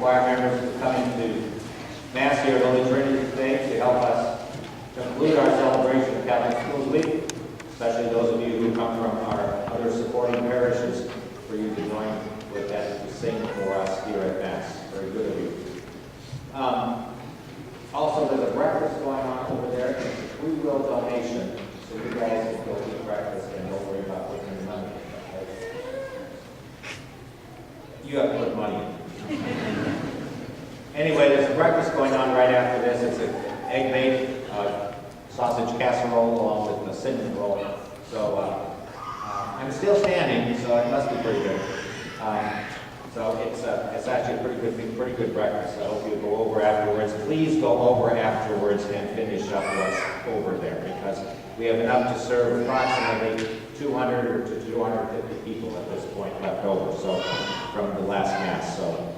choir members for coming to Mass here at Holy Trinity today to help us conclude our celebration of Catholic Schools Week, especially those of you who come from our other supporting parishes, for you to join with them to sing for us here at Mass. Very good of you. Also, there's a breakfast going on over there. It's a free will donation, so you guys can go eat breakfast and don't worry about putting your money in. You have to put money in. Anyway, there's a breakfast going on right after this. It's an egg-baked sausage casserole along with the cinnamon roll. So I'm still standing, so it must be pretty good. So it's actually a pretty good breakfast. I hope you go over afterwards. Please go over afterwards and finish up what's over there, because we have enough to serve approximately 200 to 250 people at this point left over. So from the last Mass. So,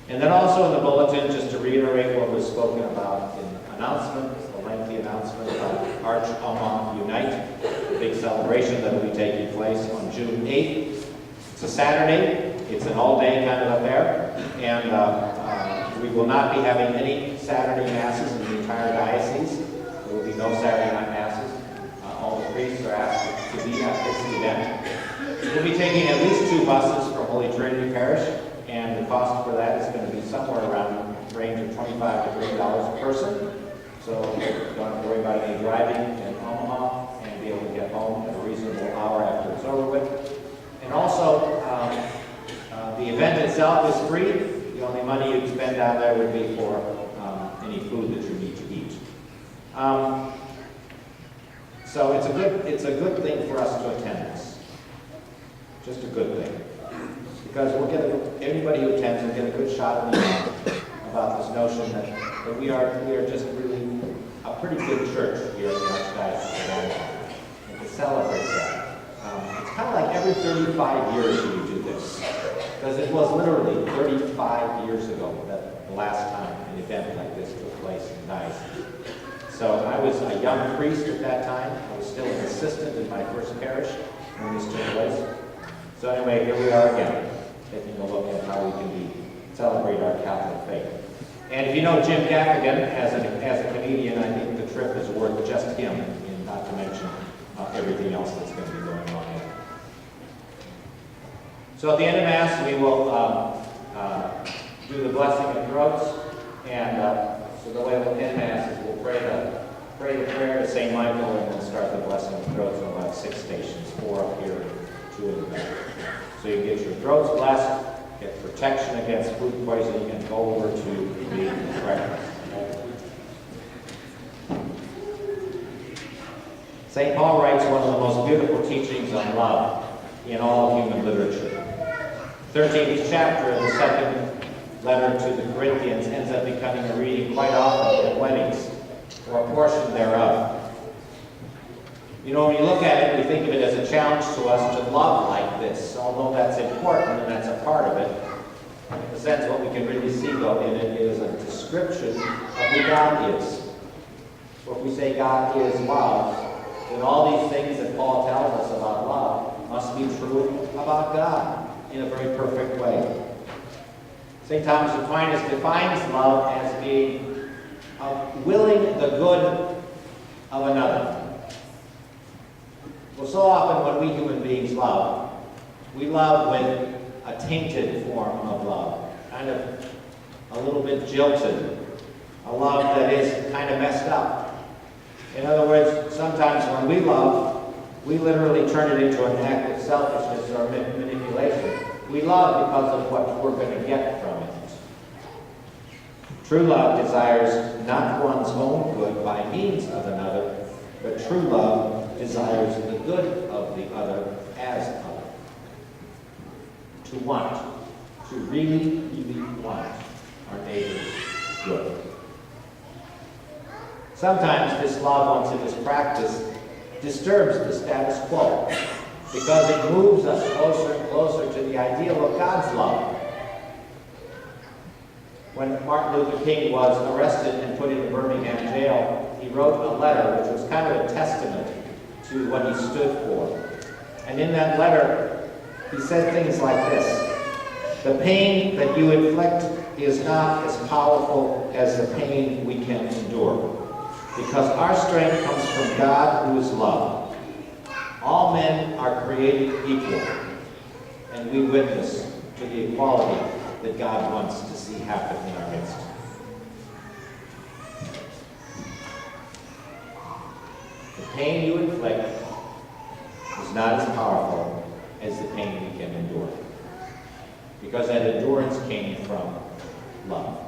and then also in the bulletin, just to reiterate what was spoken about in the announcement, the lengthy announcement about Arch Alma Unite, the big celebration that will be taking place on June 8th. It's a Saturday. It's an all-day kind of affair, and we will not be having any Saturday Masses in the entire diocese. There will be no Saturday night Masses. All the priests are asked to be at this event. We'll be taking at least 2 buses from Holy Trinity Parish, and the cost for that is going to be somewhere around the range of $25 to $30 a person. So you don't have to worry about any driving in Omaha and be able to get home at a reasonable hour after it's over with. And also, the event itself is free. The only money you spend down there would be for any food that you need to eat. So it's a good thing for us to attend this. Just a good thing, because we'll get anybody who attends will get a good shot of the mouth about this notion that we are just really a pretty good church here in the Archdiocese of Omaha, and to celebrate that. It's kind of like every 35 years we do this. Because it was literally 35 years ago that the last time an event like this took place in the diocese. So I was a young priest at that time. I was still an assistant in my first parish when this took place. So anyway, here we are again, taking a look at how we can celebrate our Catholic faith. And if you know Jim Gaffigan as a comedian, I think the trip is worth just him, and not to mention everything else that's going to be going on here. So at the end of Mass, we will do the blessing of throats, and so the way we'll end Mass is we'll pray the prayer to St. Michael, and then start the blessing of throats in about 6 stations, 4 up here, 2 in the back. So you get your throats blessed, get protection against food poisoning, and go over to the prayer. St. Paul writes one of the most beautiful teachings on love in all of human literature. 13th chapter of the 2nd letter to the Corinthians ends up becoming a reading quite often at weddings, or a portion thereof. You know, when you look at it, we think of it as a challenge to us to love like this, although that's important and that's a part of it. In a sense, what we can really see, though, in it is a description of who God is. So if we say God is love, then all these things that Paul tells us about love must be true about God in a very perfect way. St. Thomas Aquinas defines love as being willing the good of another. Well, so often when we human beings love, we love with a tainted form of love, kind of a little bit jilted, a love that is kind of messed up. In other words, sometimes when we love, we literally turn it into an act of selfishness or manipulation. We love because of what we're going to get from it. True love desires not one's own good by means of another, but true love desires the good of the other as other. To want, to really, really want our neighbor's good. Sometimes this love, once it is practiced, disturbs the status quo, because it moves us closer and closer to the ideal of God's love. When Martin Luther King was arrested and put into Birmingham jail, he wrote a letter which was kind of a testament to what he stood for. And in that letter, he said things like this: "The pain that you inflict is not as powerful as the pain we can endure. Because our strength comes from God, who is love. All men are created equal, and we witness to the equality that God wants to see happen in our midst. The pain you inflict is not as powerful as the pain we can endure, because that endurance came from love.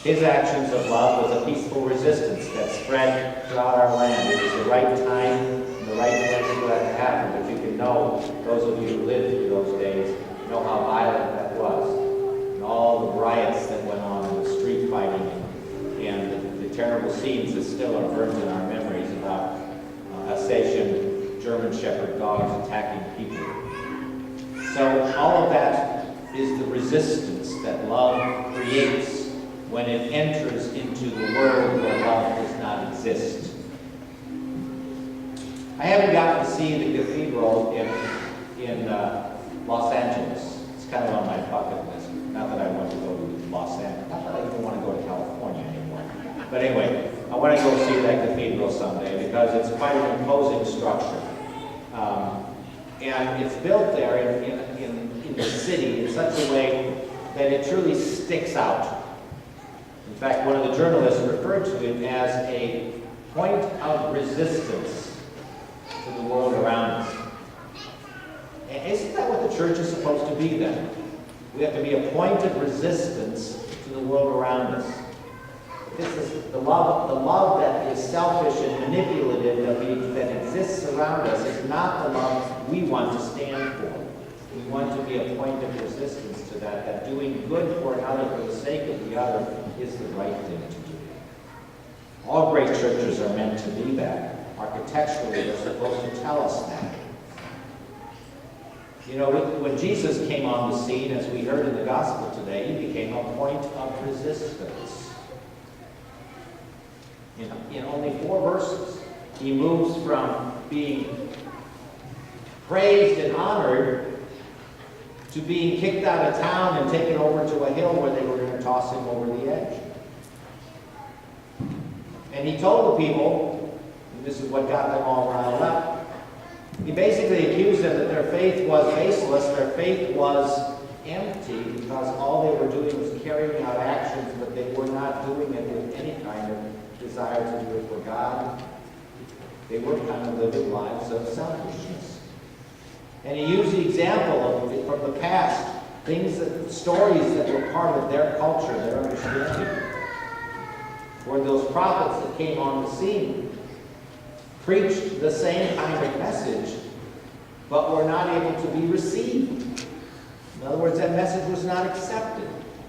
His actions of love was a peaceful resistance that spread throughout our land. It was the right time and the right place for that to happen. But you can know, those of you who lived through those days, know how violent that was. And all the riots that went on and the street fighting and the terrible scenes that still are burned in our memories about Alsatian German Shepherd dogs attacking people. So all of that is the resistance that love creates when it enters into the world where love does not exist. I haven't gotten to see the cathedral in Los Angeles. It's kind of on my bucket list. Not that I want to go to Los Angeles. Not that I even want to go to California anymore. But anyway, I want to go see that cathedral someday because it's quite an imposing structure. And it's built there in the city in such a way that it truly sticks out. In fact, one of the journalists referred to it as a point of resistance to the world around us. And isn't that what the church is supposed to be then? We have to be a point of resistance to the world around us. This is the love that is selfish and manipulative that exists around us is not the love we want to stand for. We want to be a point of resistance to that doing good for another for the sake of the other is the right thing to do. All great churches are meant to be that. Architecturally, they're supposed to tell us that. You know, when Jesus came on the scene, as we heard in the gospel today, he became a point of resistance. In only 4 verses, he moves from being praised and honored to being kicked out of town and taken over to a hill where they were going to toss him over the edge. And he told the people, and this is what got them all riled up, he basically accused them that their faith was baseless, their faith was empty, because all they were doing was carrying out actions, but they were not doing it with any kind of desire to do it for God. They were kind of living lives of selfishness. And he used the example from the past, stories that were part of their culture, their understanding. Where those prophets that came on the scene preached the same kind of message, but were not able to be received. In other words, that message was not accepted.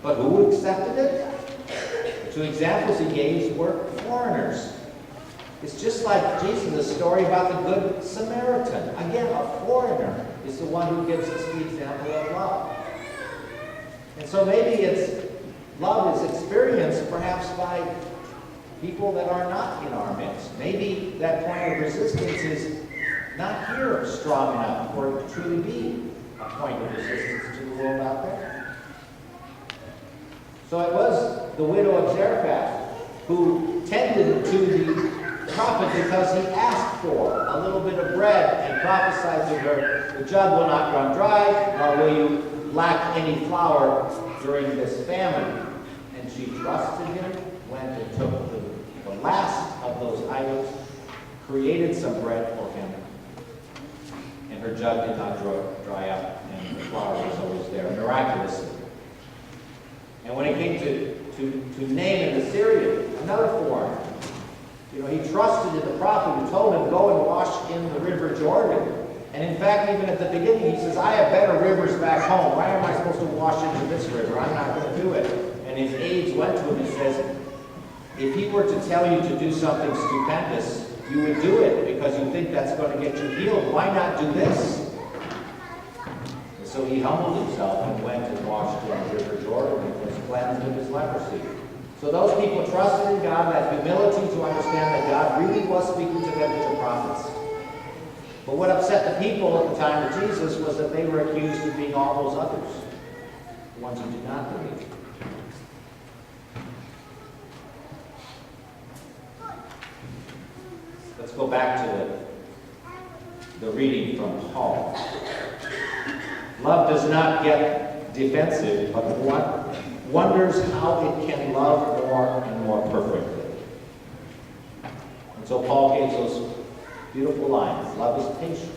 But who accepted it? The 2 examples he gave were foreigners. It's just like Jesus, the story about the Good Samaritan. Again, a foreigner is the one who gives us the example of love. And so maybe love is experienced perhaps by people that are not in our midst. Maybe that point of resistance is not here strong enough for it to truly be a point of resistance to the world out there. So it was the widow of Zarephath who tended to the prophet because he asked for a little bit of bread and prophesied to her, the jug will not run dry, nor will you lack any flour during this famine. And she trusted him, went and took the last of those items, created some bread for him, and her jug did not dry up, and the flour was always there, miraculously. And when it came to Naaman the Syrian, another foreigner, he trusted in the prophet who told him, go and wash in the river Jordan. And in fact, even at the beginning, he says, I have better rivers back home. Why am I supposed to wash into this river? I'm not going to do it. And his aides went to him and says, if he were to tell you to do something stupendous, you would do it because you think that's going to get you healed. Why not do this? And so he humbled himself and went and washed in the river Jordan and was cleansed of his leprosy. So those people trusted in God, that humility to understand that God really was speaking to them through the prophets. But what upset the people at the time of Jesus was that they were accused of being all those others. the ones who do not believe. Let's go back to the reading from Paul. Love does not get defensive, but wonders how it can love more and more perfectly. And so Paul gave those beautiful lines. Love is patient.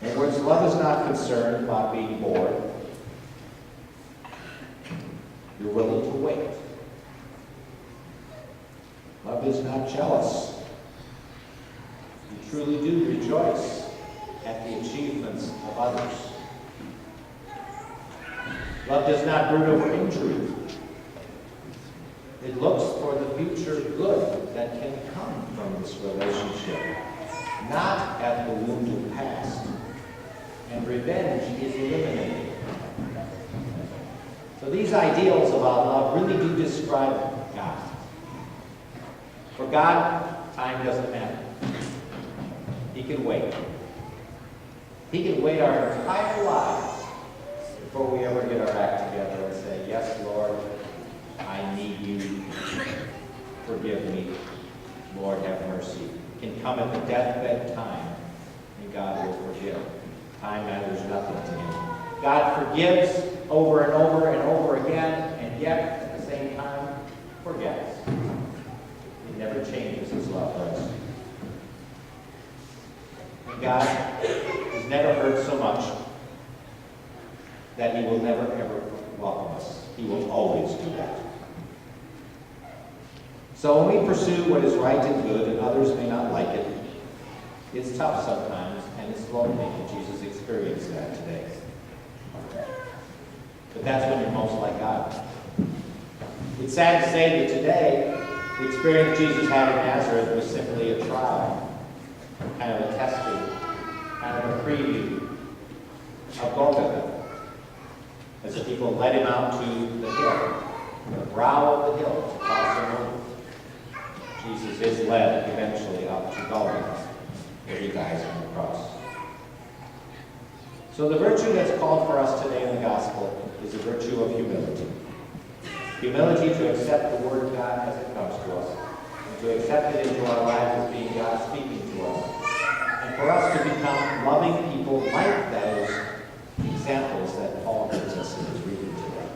In other words, love is not concerned about being bored. You're willing to wait. Love is not jealous. You truly do rejoice at the achievements of others. Love does not brood over injury. It looks for the future good that can come from this relationship, not at the wounded past. And revenge is eliminated. So these ideals about love really do describe God. For God, time doesn't matter. He can wait. He can wait our entire lives before we ever get our act together and say, yes, Lord, I need you. Forgive me. Lord, have mercy. It can come at the deathbed time, and God will forgive. Time matters nothing to him. God forgives over and over and over again, and yet, at the same time, forgets. He never changes his love for us. And God has never hurt so much that he will never, ever welcome us. He will always do that. So when we pursue what is right and good, and others may not like it, it's tough sometimes, and it's lonely, and Jesus experienced that today. But that's when you're most like God. It's sad to say that today, the experience Jesus had in Nazareth was simply a trial, kind of a testing, kind of a preview of Golgotha, as the people led him out to the hill, the brow of the hill, to cross him over. Jesus is led eventually up to Golgotha, where he dies on the cross. So the virtue that's called for us today in the gospel is the virtue of humility. Humility to accept the word of God as it comes to us, and to accept it into our lives as being God speaking to us. And for us to become loving people like those examples that Paul gives us in his reading today.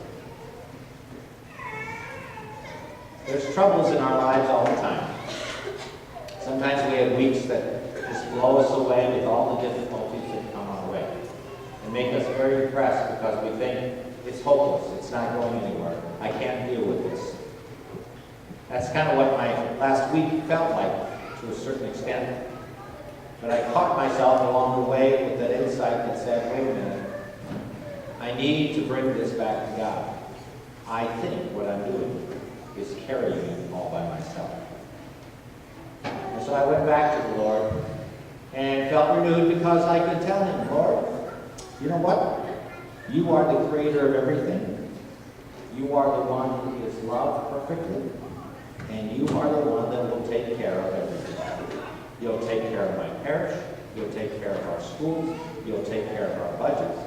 There's troubles in our lives all the time. Sometimes we have weeks that just blow us away with all the difficulties that come our way and make us very depressed because we think it's hopeless, it's not going anywhere, I can't deal with this. That's kind of what my last week felt like to a certain extent. But I caught myself along the way with that insight that said, wait a minute, I need to bring this back to God. I think what I'm doing is carrying it all by myself. And so I went back to the Lord and felt renewed because I could tell him, Lord, you know what? You are the creator of everything. You are the one who is loved perfectly. And you are the one that will take care of everything. You'll take care of my parish. You'll take care of our schools. You'll take care of our budgets.